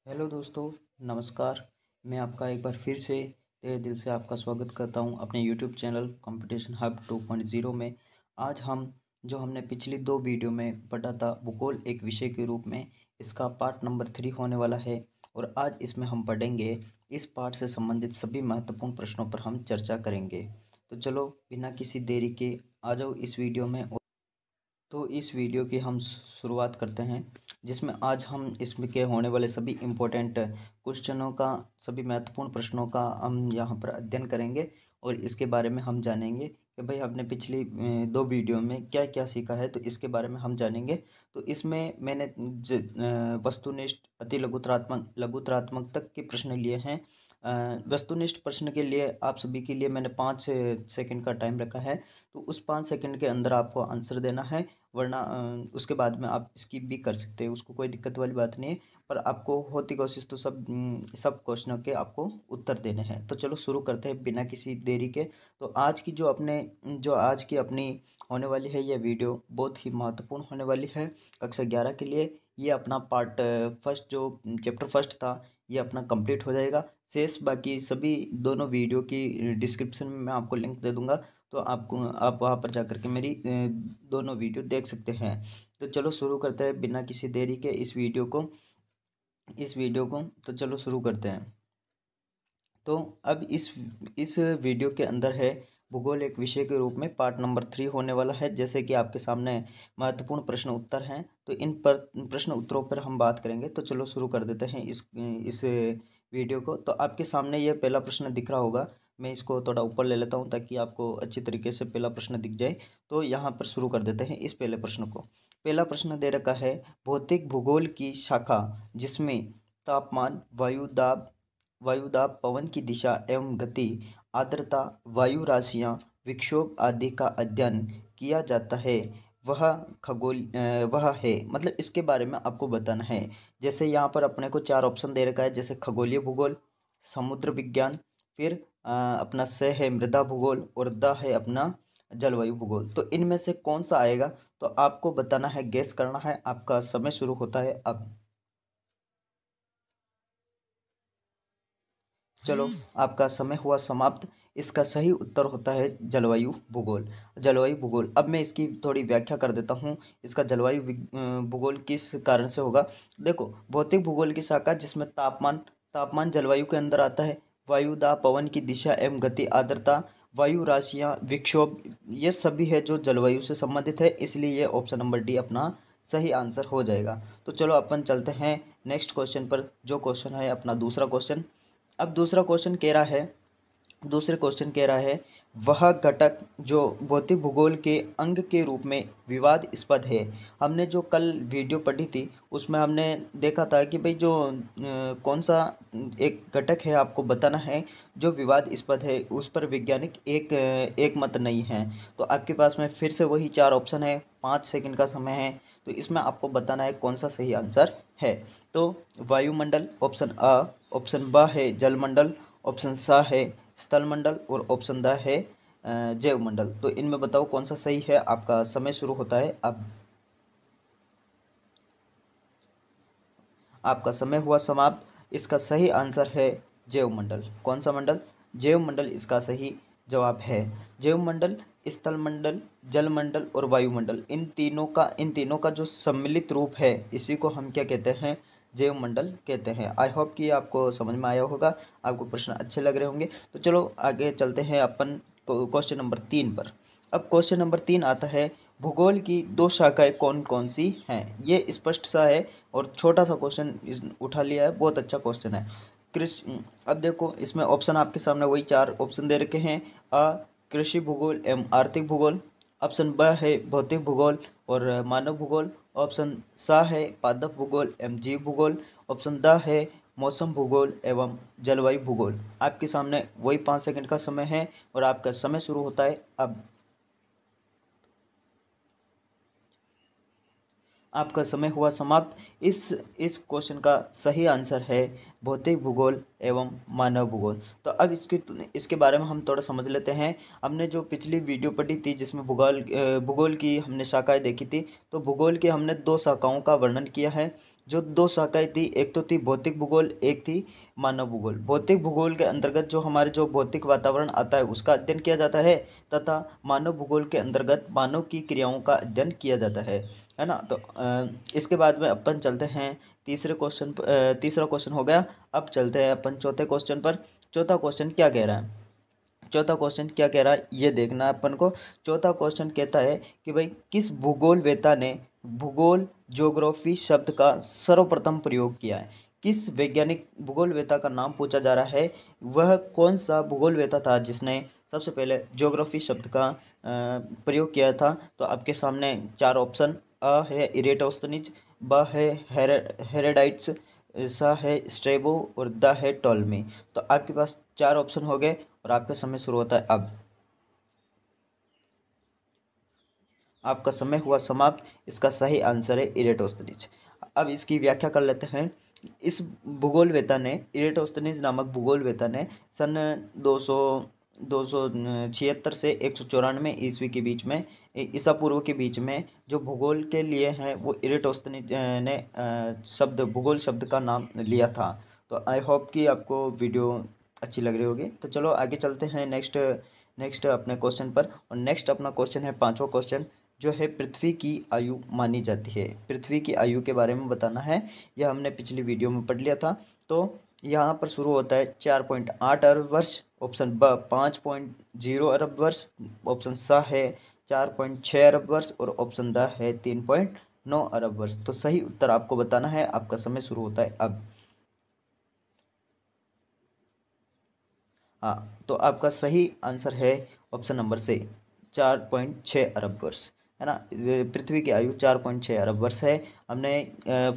Hello दोस्तों, नमस्कार। मैं आपका एक बार फिर से तहे दिल से आपका स्वागत करता हूं अपने यूट्यूब चैनल कंपटीशन हब 2.0 में। आज हम हमने पिछली दो वीडियो में पढ़ा था भूगोल एक विषय के रूप में, इसका पार्ट नंबर 3 होने वाला है। और आज इसमें हम पढ़ेंगे, इस पार्ट से संबंधित सभी महत्वपूर्ण प्रश्नों पर हम चर्चा करेंगे। तो चलो बिना किसी देरी के आ जाओ इस वीडियो में। तो इस वीडियो की हम शुरुआत करते हैं, जिसमें आज हम इसमें के होने वाले सभी इम्पोर्टेंट क्वेश्चनों का, सभी महत्वपूर्ण प्रश्नों का हम यहाँ पर अध्ययन करेंगे। और इसके बारे में हम जानेंगे कि भाई हमने पिछली दो वीडियो में क्या क्या सीखा है, तो इसके बारे में हम जानेंगे। तो इसमें मैंने वस्तुनिष्ठ, अति लघुतरात्मक, लघुतरात्मक तक के प्रश्न लिए हैं। वस्तुनिष्ठ प्रश्न के लिए आप सभी के लिए मैंने 5 सेकंड का टाइम रखा है। तो उस 5 सेकंड के अंदर आपको आंसर देना है, वरना उसके बाद में आप स्किप भी कर सकते हैं, उसको कोई दिक्कत वाली बात नहीं है। पर आपको होती कोशिश तो सब क्वेश्चनों के आपको उत्तर देने हैं। तो चलो शुरू करते हैं बिना किसी देरी के। तो आज की अपनी होने वाली है यह वीडियो बहुत ही महत्वपूर्ण होने वाली है कक्षा 11 के लिए। ये अपना पार्ट फर्स्ट, जो चैप्टर फर्स्ट था, ये अपना कंप्लीट हो जाएगा। शेष बाकी सभी दोनों वीडियो की डिस्क्रिप्शन में मैं आपको लिंक दे दूंगा, तो आप वहाँ पर जाकर के मेरी दोनों वीडियो देख सकते हैं। तो चलो शुरू करते हैं बिना किसी देरी के इस वीडियो को। तो चलो शुरू करते हैं। तो अब इस वीडियो के अंदर है भूगोल एक विषय के रूप में, पार्ट नंबर 3 होने वाला है। जैसे कि आपके सामने महत्वपूर्ण प्रश्न उत्तर हैं, तो इन पर प्रश्न उत्तरों पर हम बात करेंगे। तो चलो शुरू कर देते हैं इस वीडियो को। तो आपके सामने ये पहला प्रश्न दिख रहा होगा। मैं इसको थोड़ा ऊपर ले लेता हूँ ताकि आपको अच्छी तरीके से पहला प्रश्न दिख जाए। तो यहाँ पर शुरू कर देते हैं इस पहले प्रश्न को। पहला प्रश्न दे रखा है, भौतिक भूगोल की शाखा जिसमें तापमान, वायुदाब, पवन की दिशा एवं गति, आर्द्रता, वायु राशियाँ, विक्षोभ आदि का अध्ययन किया जाता है, वह है। मतलब इसके बारे में आपको बताना है। जैसे यहाँ पर अपने को 4 ऑप्शन दे रखा है, जैसे खगोलीय भूगोल, समुद्र विज्ञान, फिर अपना स है मृदा भूगोल, और द है अपना जलवायु भूगोल। तो इनमें से कौन सा आएगा, तो आपको बताना है, गेस करना है। आपका समय शुरू होता है अब। चलो, आपका समय हुआ समाप्त। इसका सही उत्तर होता है जलवायु भूगोल। जलवायु भूगोल, अब मैं इसकी थोड़ी व्याख्या कर देता हूँ। इसका भूगोल किस कारण से होगा। देखो, भौतिक भूगोल की शाखा जिसमें तापमान जलवायु के अंदर आता है, वायुदाब, पवन की दिशा एवं गति, आर्द्रता, वायु राशियाँ, विक्षोभ, ये सभी है जो जलवायु से संबंधित है। इसलिए ये ऑप्शन नंबर डी अपना सही आंसर हो जाएगा। तो चलो अपन चलते हैं नेक्स्ट क्वेश्चन पर, जो क्वेश्चन है अपना दूसरा क्वेश्चन। अब दूसरे क्वेश्चन कह रहा है, वह घटक जो भौतिक भूगोल के अंग के रूप में विवादास्पद है। हमने जो कल वीडियो पढ़ी थी, उसमें हमने देखा था कि भाई जो कौन सा एक घटक है आपको बताना है जो विवादास्पद है, उस पर वैज्ञानिक एक मत नहीं है। तो आपके पास में फिर से वही 4 ऑप्शन है, 5 सेकंड का समय है। तो इसमें आपको बताना है कौन सा सही आंसर है। तो वायुमंडल ऑप्शन अ, ऑप्शन ब है जलमंडल, ऑप्शन स है स्थलमंडल, और ऑप्शन द है जैवमंडल। तो इनमें बताओ कौन सा सही है। आपका समय शुरू होता है अब। आपका समय हुआ समाप्त। इसका सही आंसर है जैवमंडल। कौन सा मंडल? जैवमंडल इसका सही जवाब है। जैवमंडल, स्थलमंडल, जलमंडल और वायुमंडल, इन तीनों का जो सम्मिलित रूप है, इसी को हम क्या कहते हैं? जैवमंडल कहते हैं। आई होप कि आपको समझ में आया होगा, आपको प्रश्न अच्छे लग रहे होंगे। तो चलो आगे चलते हैं अपन क्वेश्चन नंबर 3 पर। अब क्वेश्चन नंबर 3 आता है, भूगोल की 2 शाखाएं कौन कौन सी हैं? ये स्पष्ट सा है और छोटा सा क्वेश्चन उठा लिया है, बहुत अच्छा क्वेश्चन है। कृषि, अब देखो इसमें ऑप्शन आपके सामने वही 4 ऑप्शन दे रखे हैं। अ, कृषि भूगोल एवं आर्थिक भूगोल, ऑप्शन ब है भौतिक भूगोल और मानव भूगोल, ऑप्शन स है पादप भूगोल एवं जीव भूगोल, ऑप्शन द है मौसम भूगोल एवं जलवायु भूगोल। आपके सामने वही 5 सेकंड का समय है और आपका समय शुरू होता है अब। आपका समय हुआ समाप्त। इस क्वेश्चन का सही आंसर है भौतिक भूगोल एवं मानव भूगोल। तो अब इसके बारे में हम थोड़ा समझ लेते हैं। हमने जो पिछली वीडियो पढ़ी थी, जिसमें भूगोल की हमने शाखाएं देखी थी, तो भूगोल की हमने 2 शाखाओं का वर्णन किया है। जो दो शाखाएं थी, एक तो थी भौतिक भूगोल, एक थी मानव भूगोल। भौतिक भूगोल के अंतर्गत जो हमारे जो भौतिक वातावरण आता है उसका अध्ययन किया जाता है, तथा मानव भूगोल के अंतर्गत मानव की क्रियाओं का अध्ययन किया जाता है ना। तो इसके बाद में अपन चलते हैं तीसरे क्वेश्चन पर। तीसरा क्वेश्चन हो गया। अब चलते हैं अपन चौथे क्वेश्चन पर। चौथा क्वेश्चन क्या कह रहा है? चौथा क्वेश्चन क्या कह रहा है ये देखना है अपन को। चौथा क्वेश्चन कहता है कि भाई किस भूगोलवेता ने भूगोल ज्योग्राफी शब्द का सर्वप्रथम प्रयोग किया है? किस वैज्ञानिक भूगोलवेता का नाम पूछा जा रहा है? वह कौन सा भूगोलवेता था जिसने सबसे पहले ज्योग्राफी शब्द का प्रयोग किया था? तो आपके सामने चार ऑप्शन। अ है इरेटोस्थनीज, ब है हेरोडाइट्स, सा है स्ट्रेबो और द है टॉलमी। तो आपके पास चार ऑप्शन हो गए और आपका समय शुरू होता है अब। आपका समय हुआ समाप्त। इसका सही आंसर है इरेटोस्थनीज। अब इसकी व्याख्या कर लेते हैं। इस भूगोलवेता ने, इरेटोस्थनीज नामक भूगोलवेता ने सन 276 से 194 ईस्वी के बीच में, ईसा पूर्व के बीच में, जो भूगोल के लिए हैं वो इरेटोस्थनीज ने शब्द, भूगोल शब्द का नाम लिया था। तो आई होप कि आपको वीडियो अच्छी लग रही होगी। तो चलो आगे चलते हैं नेक्स्ट अपने क्वेश्चन पर। और नेक्स्ट अपना क्वेश्चन है पांचवा क्वेश्चन, जो है पृथ्वी की आयु मानी जाती है। पृथ्वी की आयु के बारे में बताना है। यह हमने पिछली वीडियो में पढ़ लिया था। तो यहाँ पर शुरू होता है 4.8 अरब वर्ष, ऑप्शन ब 5.0 अरब वर्ष, ऑप्शन स है 4.6 अरब वर्ष और ऑप्शन द है 3.9 अरब वर्ष। तो सही उत्तर आपको बताना है। आपका समय शुरू होता है अब। हाँ, तो आपका सही आंसर है ऑप्शन नंबर से 4.6 अरब वर्ष, है ना। पृथ्वी की आयु 4.6 अरब वर्ष है। हमने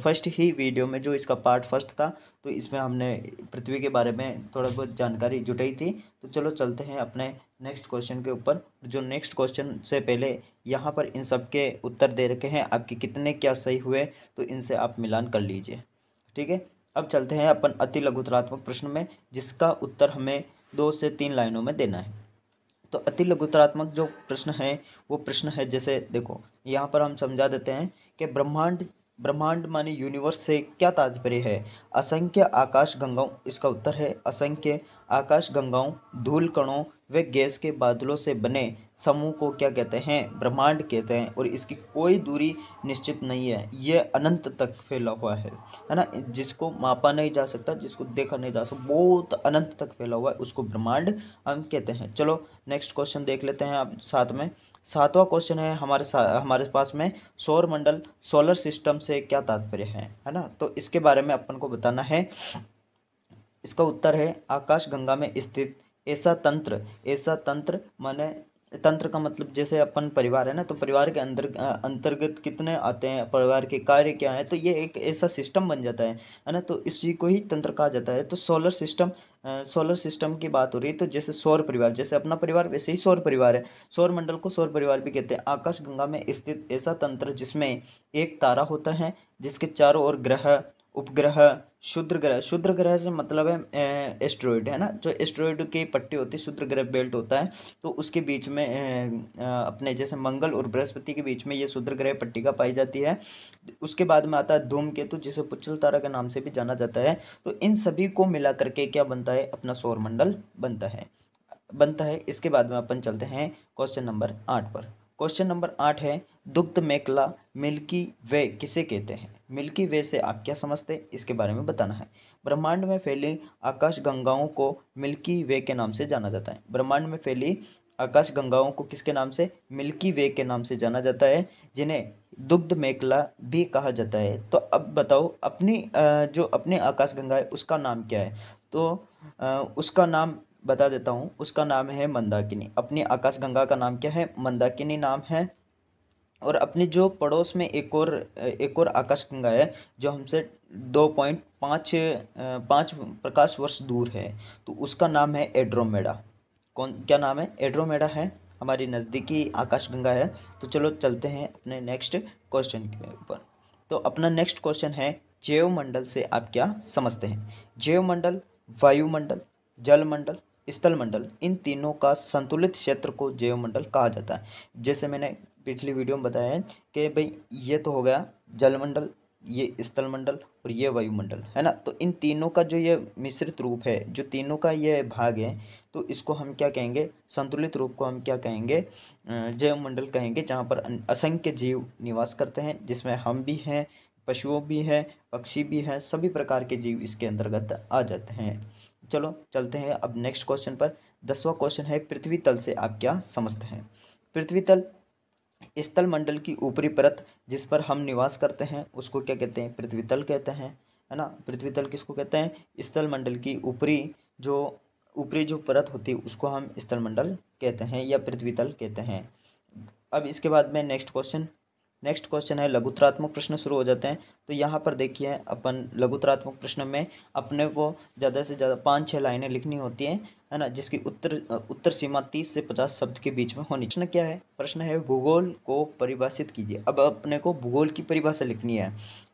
फर्स्ट ही वीडियो में, जो इसका पार्ट फर्स्ट था, तो इसमें हमने पृथ्वी के बारे में थोड़ा बहुत जानकारी जुटाई थी। तो चलो चलते हैं अपने नेक्स्ट क्वेश्चन के ऊपर। जो नेक्स्ट क्वेश्चन से पहले यहाँ पर इन सब के उत्तर दे रखे हैं, आपके कितने क्या सही हुए, तो इनसे आप मिलान कर लीजिए, ठीक है। अब चलते हैं अपन अति लघुतरात्मक प्रश्न में, जिसका उत्तर हमें 2 से 3 लाइनों में देना है। तो अति लघुतरात्मक जो प्रश्न है वो प्रश्न है, जैसे देखो यहाँ पर हम समझा देते हैं कि ब्रह्मांड, ब्रह्मांड माने यूनिवर्स से क्या तात्पर्य है? असंख्य आकाश गंगाओं, इसका उत्तर है असंख्य आकाश गंगाओं, धूल कणों व गैस के बादलों से बने समूह को क्या कहते हैं? ब्रह्मांड कहते हैं। और इसकी कोई दूरी निश्चित नहीं है, ये अनंत तक फैला हुआ है ना। जिसको मापा नहीं जा सकता, जिसको देखा नहीं जा सकता, बहुत अनंत तक फैला हुआ है, उसको ब्रह्मांड हम कहते हैं। चलो नेक्स्ट क्वेश्चन देख लेते हैं अब साथ में। सातवां क्वेश्चन है हमारे पास में, सौर मंडल, सोलर सिस्टम से क्या तात्पर्य है ना। तो इसके बारे में अपन को बताना है। इसका उत्तर है आकाश गंगा में स्थित ऐसा तंत्र, ऐसा तंत्र माने, तंत्र का मतलब जैसे अपन परिवार है ना, तो परिवार के अंदर अंतर्गत कितने आते हैं, परिवार के कार्य क्या है, तो ये एक ऐसा सिस्टम बन जाता है ना। तो इसी को ही तंत्र कहा जाता है। तो सोलर सिस्टम, सोलर सिस्टम की बात हो रही है, तो जैसे सौर परिवार, जैसे अपना परिवार वैसे ही सौर परिवार है। सौर मंडल को सौर परिवार भी कहते हैं। आकाश गंगा में स्थित ऐसा तंत्र जिसमें एक तारा होता है, जिसके चारों ओर ग्रह, उपग्रह, क्षुद्र ग्रह, क्षुद्र ग्रह से मतलब है एस्ट्रॉइड, है ना। जो एस्ट्रॉइड की पट्टी होती है, क्षुद्र ग्रह बेल्ट होता है, तो उसके बीच में अपने जैसे मंगल और बृहस्पति के बीच में ये क्षुद्र ग्रह पट्टिका पाई जाती है। उसके बाद में आता है धूमकेतु, जिसे पुच्छल तारा के नाम से भी जाना जाता है। तो इन सभी को मिला करके क्या बनता है? अपना सौर मंडल बनता है। इसके बाद में अपन चलते हैं क्वेश्चन नंबर 8 पर। क्वेश्चन नंबर 8 है, दुग्ध मेखला मिल्की वे किसे कहते हैं? मिल्की वे से आप क्या समझते हैं, इसके बारे में बताना है। ब्रह्मांड में फैली आकाश गंगाओं को मिल्की वे के नाम से जाना जाता है। ब्रह्मांड में फैली आकाश गंगाओं को किसके नाम से? मिल्की वे के नाम से जाना जाता है, जिन्हें दुग्ध मेखला भी कहा जाता है। तो अब बताओ, जो अपनी आकाश गंगा है उसका नाम क्या है? तो उसका नाम बता देता हूँ। उसका नाम है मंदाकिनी। अपनी आकाश गंगा का नाम क्या है? मंदाकिनी नाम है। और अपने जो पड़ोस में एक और आकाश गंगा है, जो हमसे 2.5 प्रकाश वर्ष दूर है, तो उसका नाम है एड्रोमेडा। क्या नाम है? एड्रोमेडा है, हमारी नज़दीकी आकाश गंगा है। तो चलो चलते हैं अपने नेक्स्ट क्वेश्चन के ऊपर। तो अपना नेक्स्ट क्वेश्चन है, जैवमंडल से आप क्या समझते हैं? जैवमंडल, वायुमंडल, जलमंडल, स्थलमंडल, इन तीनों का संतुलित क्षेत्र को जैवमंडल कहा जाता है। जैसे मैंने पिछली वीडियो में बताया है कि भाई ये तो हो गया जलमंडल, ये स्थलमंडल और ये वायुमंडल है ना। तो इन तीनों का जो ये मिश्रित रूप है, जो तीनों का ये भाग है, तो इसको हम क्या कहेंगे, संतुलित रूप को हम क्या कहेंगे, जैवमंडल कहेंगे, जहाँ पर असंख्य जीव निवास करते हैं, जिसमें हम भी हैं, पशुओं भी हैं, पक्षी भी हैं, सभी प्रकार के जीव इसके अंतर्गत आ जाते हैं। चलो चलते हैं अब नेक्स्ट क्वेश्चन पर। 10वां क्वेश्चन है, पृथ्वी तल से आप क्या समझते हैं। पृथ्वी तल स्थल मंडल की ऊपरी परत जिस पर हम निवास करते हैं उसको क्या कहते हैं, पृथ्वी तल कहते हैं, है ना। पृथ्वी तल किसको कहते हैं, स्थल मंडल की ऊपरी जो परत होती है उसको हम स्थल मंडल कहते हैं या पृथ्वी तल कहते हैं। अब इसके बाद में नेक्स्ट क्वेश्चन है, लघुतरात्मक प्रश्न शुरू हो जाते हैं। तो यहाँ पर देखिए, अपन लघुतरात्मक प्रश्न में अपने को ज़्यादा से ज़्यादा 5-6 लाइनें लिखनी होती हैं, है ना, जिसकी उत्तर सीमा 30 से 50 शब्द के बीच में होनी। प्रश्न क्या है, प्रश्न है भूगोल को परिभाषित कीजिए। अब अपने को भूगोल की परिभाषा लिखनी है।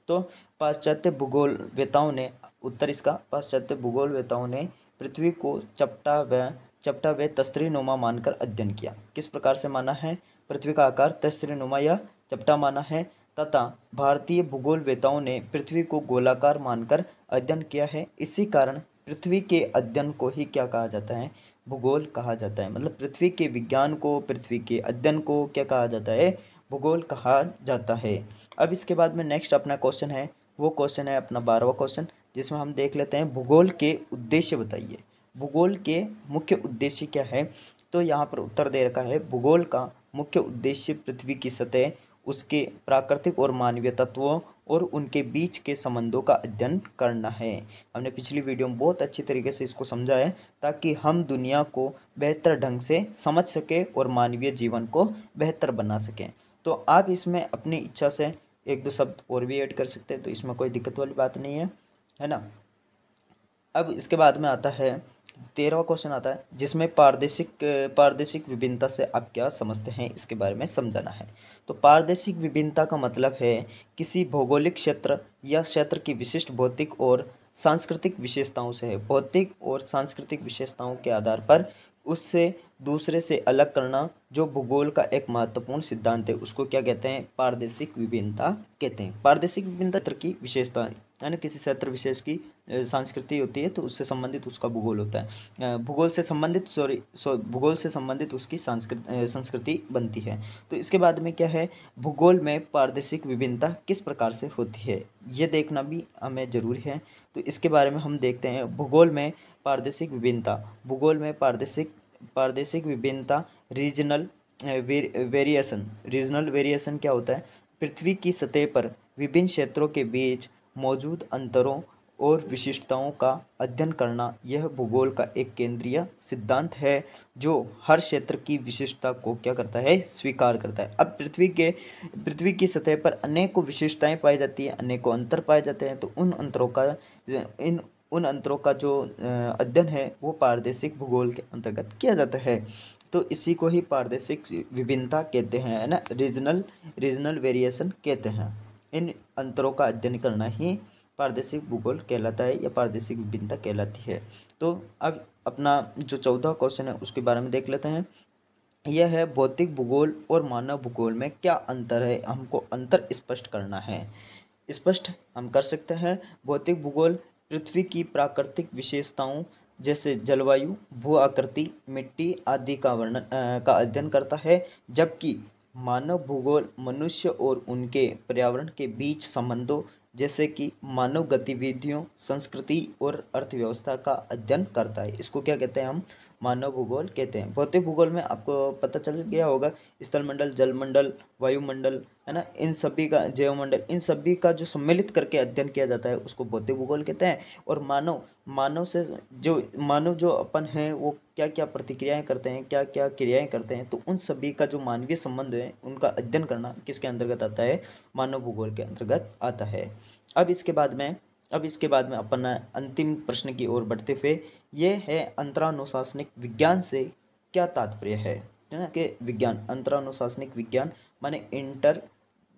तो पाश्चात्य भूगोलवेताओं ने, उत्तर इसका, पाश्चात्य भूगोलवेताओं ने पृथ्वी को चपटा व तस्तरीनुमा मानकर अध्ययन किया। किस प्रकार से माना है, पृथ्वी का आकार तस्तरीनुमा या चपटा माना है, तथा भारतीय भूगोलवेताओं ने पृथ्वी को गोलाकार मानकर अध्ययन किया है। इसी कारण पृथ्वी के अध्ययन को ही क्या कहा जाता है, भूगोल कहा जाता है। मतलब पृथ्वी के विज्ञान को, पृथ्वी के अध्ययन को क्या कहा जाता है, भूगोल कहा जाता है। अब इसके बाद में नेक्स्ट अपना क्वेश्चन है, वो क्वेश्चन है अपना 12वां क्वेश्चन, जिसमें हम देख लेते हैं भूगोल के उद्देश्य बताइए। भूगोल के मुख्य उद्देश्य क्या है। तो यहाँ पर उत्तर दे रखा है, भूगोल का मुख्य उद्देश्य पृथ्वी की सतह, उसके प्राकृतिक और मानवीय तत्वों और उनके बीच के संबंधों का अध्ययन करना है। हमने पिछली वीडियो में बहुत अच्छी तरीके से इसको समझा है, ताकि हम दुनिया को बेहतर ढंग से समझ सकें और मानवीय जीवन को बेहतर बना सकें। तो आप इसमें अपनी इच्छा से 1-2 शब्द और भी ऐड कर सकते हैं, तो इसमें कोई दिक्कत वाली बात नहीं है ना। अब इसके बाद में आता है 13वां क्वेश्चन आता है, जिसमें पारदेशिक विभिन्नता से आप क्या समझते हैं, इसके बारे में समझाना है। तो पारदेशिक विभिन्नता का मतलब है किसी भौगोलिक क्षेत्र या क्षेत्र की विशिष्ट भौतिक और सांस्कृतिक विशेषताओं से है, भौतिक और सांस्कृतिक विशेषताओं के आधार पर उससे दूसरे से अलग करना, जो भूगोल का एक महत्वपूर्ण सिद्धांत है, उसको क्या कहते हैं, पारदेशिक विभिन्नता कहते हैं। पारदेशिक विभिन्नता क्षेत्र की विशेषता है ना, किसी क्षेत्र विशेष की संस्कृति होती है, तो उससे संबंधित उसका भूगोल होता है। भूगोल से संबंधित उसकी संस्कृति बनती है। तो इसके बाद में क्या है, भूगोल में पारदेशिक विभिन्नता किस प्रकार से होती है, ये देखना भी हमें जरूरी है। तो इसके बारे में हम देखते हैं, भूगोल में पारदेशिक विभिन्नता रीजनल वेरिएशन क्या होता है, पृथ्वी की सतह पर विभिन्न क्षेत्रों के बीच मौजूद अंतरों और विशिष्टताओं का अध्ययन करना, यह भूगोल का एक केंद्रीय सिद्धांत है जो हर क्षेत्र की विशिष्टता को क्या करता है, स्वीकार करता है। अब पृथ्वी की सतह पर अनेकों विशेषताएं पाई जाती हैं, अनेकों अंतर पाए जाते हैं। तो उन अंतरों का जो अध्ययन है वो पारदेशिक भूगोल के अंतर्गत किया जाता है। तो इसी को ही पारदेशिक विभिन्नता कहते हैं, है ना, रीजनल वेरिएशन कहते हैं। इन अंतरों का अध्ययन करना ही पारदेशिक भूगोल कहलाता है या पारदेशिक विभिन्नता कहलाती है। तो अब अपना जो 14वां क्वेश्चन है उसके बारे में देख लेते हैं। यह है, भौतिक भूगोल और मानव भूगोल में क्या अंतर है, हमको अंतर स्पष्ट करना है। स्पष्ट हम कर सकते हैं, भौतिक भूगोल पृथ्वी की प्राकृतिक विशेषताओं जैसे जलवायु, भू आकृति, मिट्टी आदि का अध्ययन करता है, जबकि मानव भूगोल मनुष्य और उनके पर्यावरण के बीच संबंधों जैसे कि मानव गतिविधियों, संस्कृति और अर्थव्यवस्था का अध्ययन करता है। इसको क्या कहते हैं, हम मानव भूगोल कहते हैं। भौतिक भूगोल में आपको पता चल गया होगा, स्थलमंडल, जलमंडल, वायुमंडल, है ना, इन सभी का, जैवमंडल, इन सभी का जो सम्मिलित करके अध्ययन किया जाता है उसको भौतिक भूगोल कहते हैं। और मानव जो अपन है वो क्या क्या प्रतिक्रियाएं करते हैं, क्या क्या क्रियाएं करते हैं, तो उन सभी का जो मानवीय संबंध है उनका अध्ययन करना किसके अंतर्गत आता है, मानव भूगोल के अंतर्गत आता है। अब इसके बाद में अपन अंतिम प्रश्न की ओर बढ़ते हुए, ये है अंतरानुशासनिक विज्ञान से क्या तात्पर्य है ना, कि विज्ञान, अंतरानुशासनिक विज्ञान माने इंटर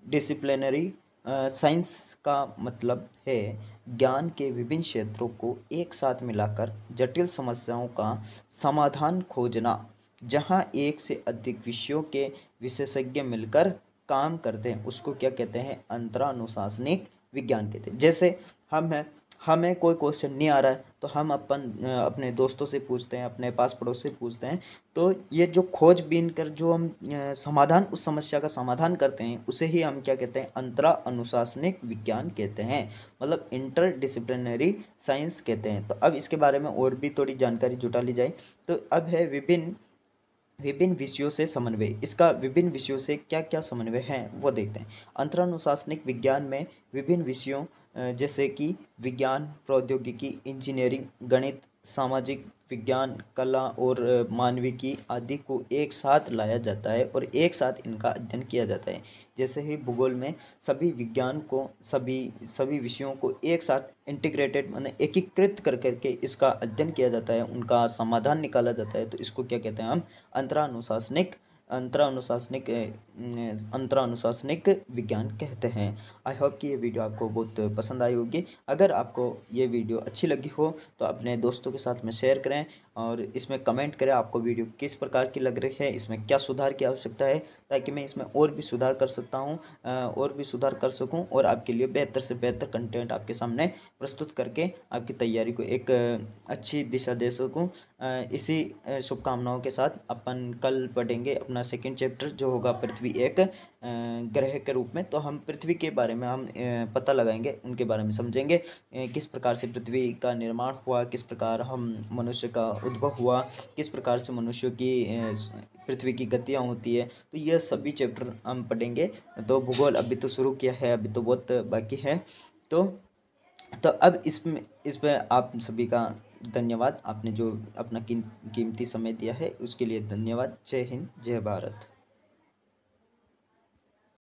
डिसिप्लिनरी साइंस का मतलब है ज्ञान के विभिन्न क्षेत्रों को एक साथ मिलाकर जटिल समस्याओं का समाधान खोजना, जहां एक से अधिक विषयों के विशेषज्ञ मिलकर काम करते हैं, उसको क्या कहते हैं, अंतरानुशासनिक विज्ञान कहते हैं। जैसे हम हैं, हमें कोई क्वेश्चन नहीं आ रहा है तो हम अपने दोस्तों से पूछते हैं, अपने पास पड़ोस से पूछते हैं। तो ये जो खोजबीन कर जो हम समाधान, उस समस्या का समाधान करते हैं, उसे ही हम क्या कहते हैं, अंतरा अनुशासनिक विज्ञान कहते हैं, मतलब इंटर डिसिप्लिनरी साइंस कहते हैं। तो अब इसके बारे में और भी थोड़ी जानकारी जुटा ली जाए तो अब है विभिन्न विभिन्न विषयों से समन्वय। इसका विभिन्न विषयों से क्या क्या समन्वय है वो देखते हैं। अंतरानुशासनिक विज्ञान में विभिन्न विषयों जैसे कि विज्ञान, प्रौद्योगिकी, इंजीनियरिंग, गणित, सामाजिक विज्ञान, कला और मानविकी आदि को एक साथ लाया जाता है और एक साथ इनका अध्ययन किया जाता है। जैसे ही भूगोल में सभी विज्ञान को, सभी सभी विषयों को एक साथ इंटीग्रेटेड माने एकीकृत कर करके इसका अध्ययन किया जाता है, उनका समाधान निकाला जाता है। तो इसको क्या कहते हैं हम, अंतरानुशासनिक अंतरानुशासनिक अंतरानुशासनिक विज्ञान कहते हैं। आई होप कि ये वीडियो आपको बहुत पसंद आई होगी। अगर आपको ये वीडियो अच्छी लगी हो तो अपने दोस्तों के साथ में शेयर करें और इसमें कमेंट करें आपको वीडियो किस प्रकार की लग रही है, इसमें क्या सुधार की आवश्यकता है, ताकि मैं इसमें और भी सुधार कर सकता हूँ, और भी सुधार कर सकूँ और आपके लिए बेहतर से बेहतर कंटेंट आपके सामने प्रस्तुत करके आपकी तैयारी को एक अच्छी दिशा दे सकूँ। इसी शुभकामनाओं के साथ अपन कल पढ़ेंगे अपना सेकंड चैप्टर जो होगा पृथ्वी एक ग्रह के रूप में। तो हम पृथ्वी के बारे में हम पता लगाएंगे, उनके बारे में समझेंगे, किस प्रकार से पृथ्वी का निर्माण हुआ, किस प्रकार हम मनुष्य का उद्भव हुआ, किस प्रकार से मनुष्यों की पृथ्वी की गतियाँ होती है। तो ये सभी चैप्टर हम पढ़ेंगे। तो भूगोल अभी तो शुरू किया है, अभी तो बहुत बाकी है। तो अब इस पे आप सभी का धन्यवाद। आपने जो अपना कीमती समय दिया है उसके लिए धन्यवाद। जय हिंद, जय भारत।